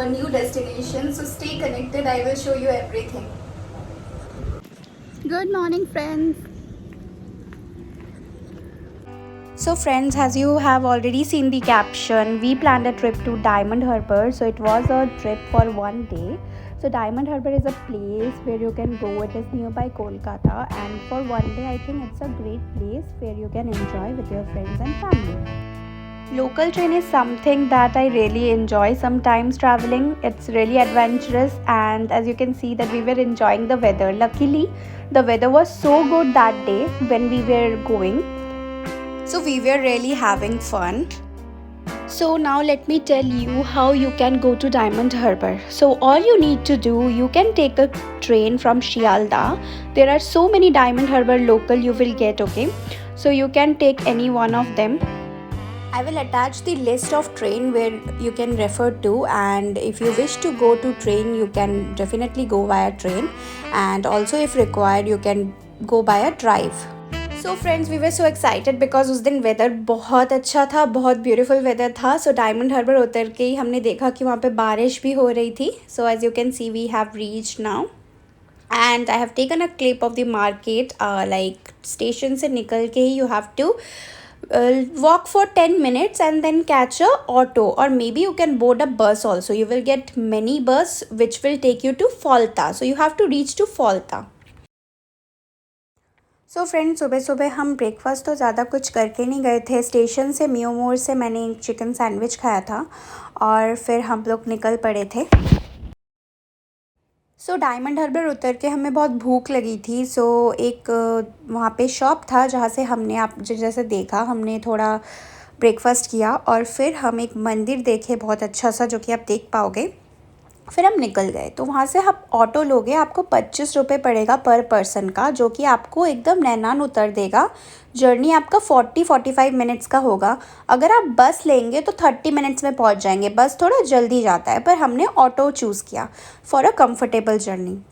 our new destination. So stay connected. I will show you everything. Good morning, friends. So friends, as you have already seen the caption, we planned a trip to Diamond Harbour. So it was a trip for one day. So Diamond Harbour is a place where you can go. It is nearby Kolkata, and for one day I think it's a great place where you can enjoy with your friends and family. Local train is something that I really enjoy sometimes traveling. It's really adventurous, and as you can see that we were enjoying the weather. Luckily, the weather was so good that day when we were going. So we were really having fun. So now let me tell you how you can go to Diamond Harbour. So all you need to do, you can take a train from Shialda. There are so many Diamond Harbour local you will get, okay? So you can take any one of them. I will attach the list of train where you can refer to, and if you wish to go to train you can definitely go via train, and also if required you can go by a drive. So friends we were so excited because उस दिन weather बहुत अच्छा था, बहुत beautiful weather था. So diamond harbour उतर के ही हमने देखा कि वहाँ पे बारिश भी हो रही थी. So as you can see we have reached now and I have taken a clip of the market. Like station से निकल के ही you have to walk for 10 minutes and then catch a auto, or maybe you can board a bus also. You will get many bus which will take you to Falta. So you have to reach to Falta. So friends सुबह सुबह हम breakfast तो ज़्यादा कुछ करके नहीं गए थे. स्टेशन से मियो मोर से मैंने एक चिकन सैंडविच खाया था और फिर हम लोग निकल पड़े थे. सो डायमंड हार्बर उतर के हमें बहुत भूख लगी थी. सो एक वहाँ पे शॉप था जहाँ से हमने आप जैसे देखा हमने थोड़ा ब्रेकफास्ट किया और फिर हम एक मंदिर देखे बहुत अच्छा सा, जो कि आप देख पाओगे. फिर हम निकल गए. तो वहाँ से आप ऑटो लोगे, आपको 25 रुपये पड़ेगा पर पर्सन का, जो कि आपको एकदम नैनान उतर देगा. जर्नी आपका 40-45 मिनट्स का होगा. अगर आप बस लेंगे तो 30 मिनट्स में पहुँच जाएंगे. बस थोड़ा जल्दी जाता है, पर हमने ऑटो चूज़ किया फॉर अ कंफर्टेबल जर्नी.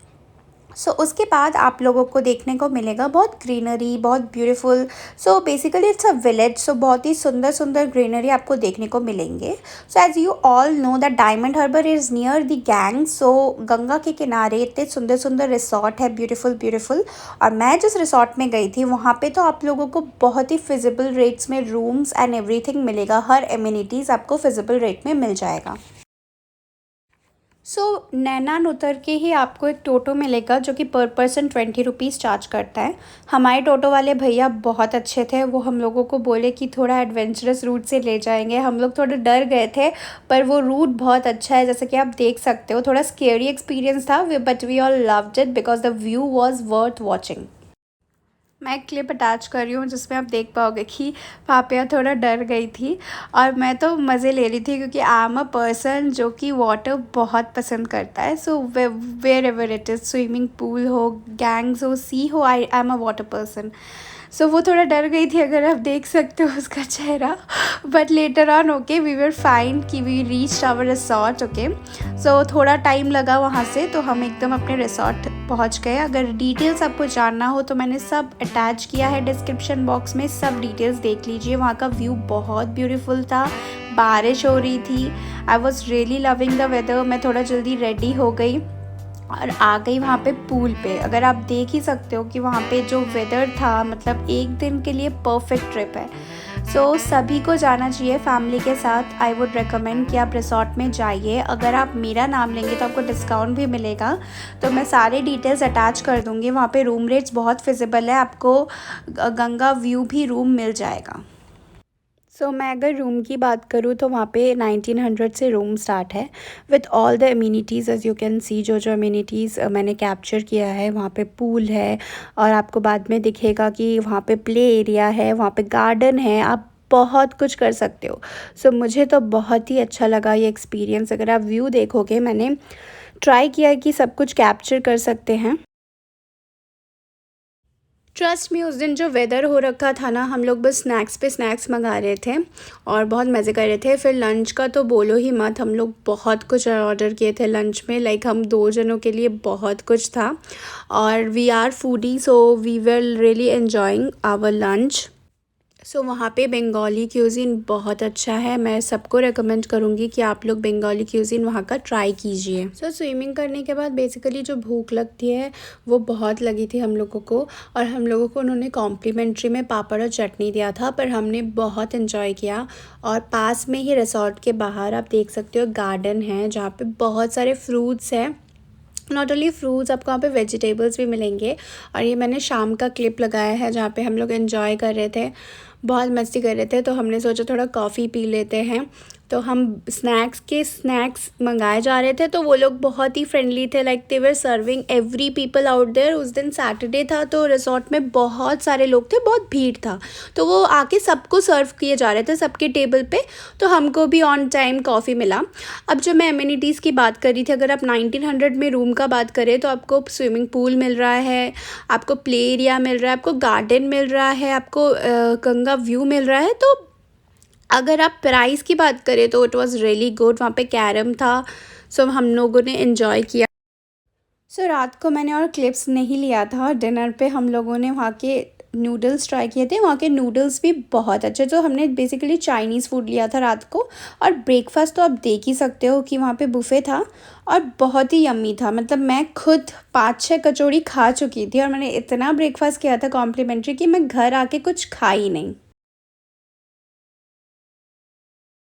सो उसके बाद आप लोगों को देखने को मिलेगा बहुत ग्रीनरी, बहुत beautiful. So basically it's a village. So बहुत ही सुंदर सुंदर ग्रीनरी आपको देखने को मिलेंगे. So as you all know that Diamond Harbour is near the Ganges. So Ganga के किनारे इतने सुंदर सुंदर रिसोर्ट है, ब्यूटीफुल ब्यूटीफुल. और मैं जिस रिसोर्ट में गई थी वहाँ पे तो आप लोगों को बहुत ही फिजिबल रेट्स में रूम्स एंड एवरीथिंग मिलेगा. हर एमिनिटीज़ आपको फिजिबल रेट में मिल जाएगा. सो नैनान उतर के ही आपको एक टोटो मिलेगा जो कि पर पर्सन 20 रुपीज़ चार्ज करता है. हमारे टोटो वाले भैया बहुत अच्छे थे. वो हम लोगों को बोले कि थोड़ा एडवेंचरस रूट से ले जाएंगे. हम लोग थोड़े डर गए थे, पर वो रूट बहुत अच्छा है जैसे कि आप देख सकते हो. थोड़ा स्केरी एक्सपीरियंस था, but we all loved it because the view was worth watching. मैं एक क्लिप अटैच कर रही हूँ जिसमें आप देख पाओगे कि पापिया थोड़ा डर गई थी और मैं तो मज़े ले रही थी, क्योंकि आई एम अ पर्सन जो कि वाटर बहुत पसंद करता है. So wherever it is, swimming pool हो, गैंग्स हो, सी हो, I am a water person. So वो थोड़ा डर गई थी, अगर आप देख सकते हो उसका चेहरा. But later on okay we were fine कि we reach our resort. Okay so थोड़ा टाइम लगा वहाँ से, तो हम एकदम अपने रिसोर्ट पहुँच गए. अगर डिटेल्स आपको जानना हो तो मैंने सब अटैच किया है डिस्क्रिप्शन बॉक्स में. सब डिटेल्स देख लीजिए. वहाँ का व्यू बहुत ब्यूटीफुल था. बारिश हो रही थी. I was really loving the weather. मैं थोड़ा जल्दी रेडी हो गई और आ गई वहाँ पे पूल पे. अगर आप देख ही सकते हो कि वहाँ पे जो वेदर था, मतलब एक दिन के लिए परफेक्ट ट्रिप है. सो सभी को जाना चाहिए फैमिली के साथ. आई वुड रिकमेंड कि आप रिसोर्ट में जाइए. अगर आप मेरा नाम लेंगे तो आपको डिस्काउंट भी मिलेगा. तो मैं सारे डिटेल्स अटैच कर दूँगी. वहाँ पे रूम रेट्स बहुत फिजिबल है. आपको गंगा व्यू भी रूम मिल जाएगा. सो मैं अगर रूम की बात करूँ तो वहाँ पे 1900 से रूम स्टार्ट है with all the amenities. As you can see जो अम्यूनिटीज़ मैंने कैप्चर किया है. वहाँ पे पूल है और आपको बाद में दिखेगा कि वहाँ पे प्ले एरिया है, वहाँ पे गार्डन है. आप बहुत कुछ कर सकते हो. सो मुझे तो बहुत ही अच्छा लगा ये एक्सपीरियंस. अगर आप व्यू देखोगे, मैंने ट्राई किया कि सब कुछ कैप्चर कर सकते हैं. ट्रस्ट में उस दिन जो वेदर हो रखा था ना, हम लोग बस स्नैक्स पे स्नैक्स मंगा रहे थे और बहुत मज़े कर रहे थे. फिर लंच का तो बोलो ही मत. हम लोग बहुत कुछ ऑर्डर किए थे लंच में. लाइक हम 2 जनों के लिए बहुत कुछ था. और we are foodie, so we were really enjoying our lunch. वहाँ पे बंगाली क्यूज़िन बहुत अच्छा है। मैं सबको रेकमेंड करूँगी कि आप लोग बंगाली क्यूज़िन वहाँ का ट्राई कीजिए। स्विमिंग करने के बाद बेसिकली जो भूख लगती है वो बहुत लगी थी हम लोगों को, और हम लोगों को उन्होंने कॉम्प्लीमेंट्री में पापड़ और चटनी दिया था, पर हमने बहुत इन्जॉय किया। और पास में ही रिसॉर्ट के बाहर आप देख सकते हो गार्डन है जहाँ पे बहुत सारे फ्रूट्स हैं। नॉट ओनली फ्रूट्स, आपको वहाँ पे वेजिटेबल्स भी मिलेंगे। और ये मैंने शाम का क्लिप लगाया है जहाँ पे हम लोग एंजॉय कर रहे थे, बहुत मस्ती कर रहे थे। तो हमने सोचा थोड़ा कॉफ़ी पी लेते हैं। तो हम स्नैक्स मंगाए जा रहे थे, तो वो लोग बहुत ही फ्रेंडली थे, like they were serving every people out there. उस दिन सैटरडे था तो रिसॉर्ट में बहुत सारे लोग थे, बहुत भीड़ था, तो वो आके सबको सर्व किए जा रहे थे सबके टेबल पे। तो हमको भी ऑन टाइम कॉफ़ी मिला। अब जो मैं एमिनिटीज़ की बात कर रही थी, अगर आप 1900 में रूम का बात करें तो आपको स्विमिंग पूल मिल रहा है, आपको प्ले एरिया मिल रहा है, आपको गार्डन मिल रहा है, आपको गंगा व्यू मिल रहा है। तो अगर आप प्राइस की बात करें तो इट वाज़ रियली गुड। वहाँ पे कैरम था, हम लोगों ने इन्जॉय किया। रात को मैंने और क्लिप्स नहीं लिया था। डिनर पे हम लोगों ने वहाँ के नूडल्स ट्राई किए थे। वहाँ के नूडल्स भी बहुत अच्छे, तो हमने बेसिकली चाइनीज़ फूड लिया था रात को। और ब्रेकफास्ट तो आप देख ही सकते हो कि वहाँ पे बुफ़े था और बहुत ही यम्मी था। मतलब मैं खुद 5-6 कचौड़ी खा चुकी थी और मैंने इतना ब्रेकफास्ट किया था कॉम्प्लीमेंट्री कि मैं घर आके कुछ खा ही नहीं।